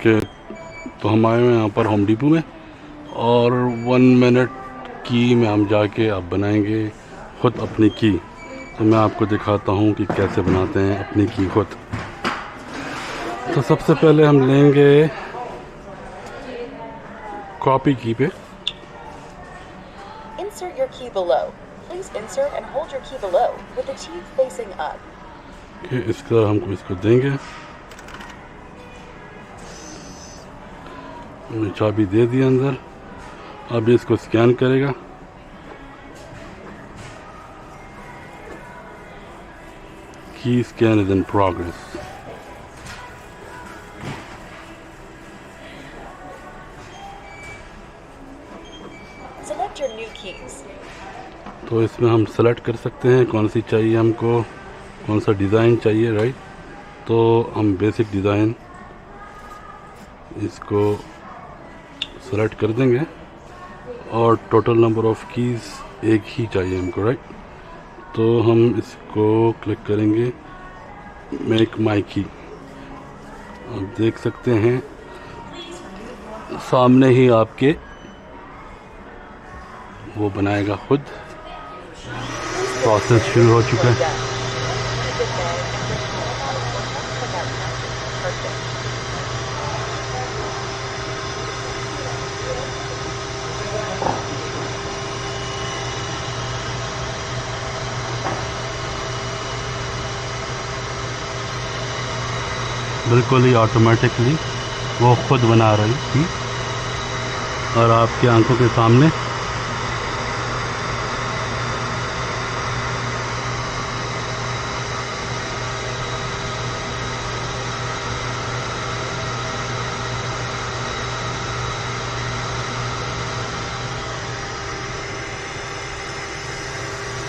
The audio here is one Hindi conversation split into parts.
ओके, तो हम आए हैं यहाँ पर होम डिपो में और 1 मिनट की में हम जाके अब बनाएंगे खुद अपनी की। तो मैं आपको दिखाता हूँ कि कैसे बनाते हैं अपनी की खुद। तो सबसे पहले हम लेंगे कॉपी की पे। Insert your key below. Please insert and hold your key below with the teeth facing up. कि इसका हमको इसको देंगे, हमने चाबी दे दी अंदर। अब इसको स्कैन करेगा। की scan is in progress. Select your new keys. तो इसमें हम सेलेक्ट कर सकते हैं कौन सी चाहिए हमको, कौन सा डिज़ाइन चाहिए, राइट। तो हम बेसिक डिज़ाइन इसको सेलेक्ट कर देंगे और टोटल नंबर ऑफ़ कीज़ एक ही चाहिए हमको, राइट। तो हम इसको क्लिक करेंगे मेक माई की। आप देख सकते हैं सामने ही आपके वो बनाएगा खुद। प्रोसेस शुरू हो चुका है। बिल्कुल ही ऑटोमेटिकली वो खुद बना रही थी और आपकी आंखों के सामने।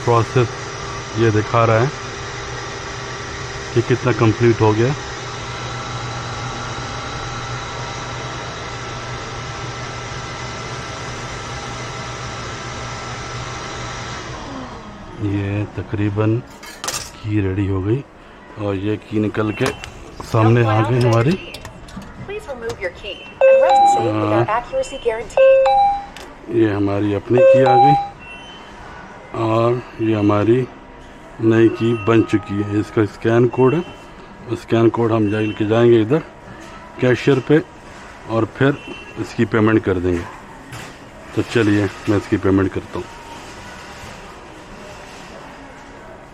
प्रोसेस ये दिखा रहा है कि कितना कंप्लीट हो गया। ये तकरीबन की रेडी हो गई और ये की निकल के सामने आ गई हमारी। ये हमारी अपनी की आ गई और ये हमारी नई की बन चुकी है। इसका स्कैन कोड है। स्कैन कोड हम लेके जाएंगे इधर कैशियर पे और फिर इसकी पेमेंट कर देंगे। तो चलिए मैं इसकी पेमेंट करता हूँ।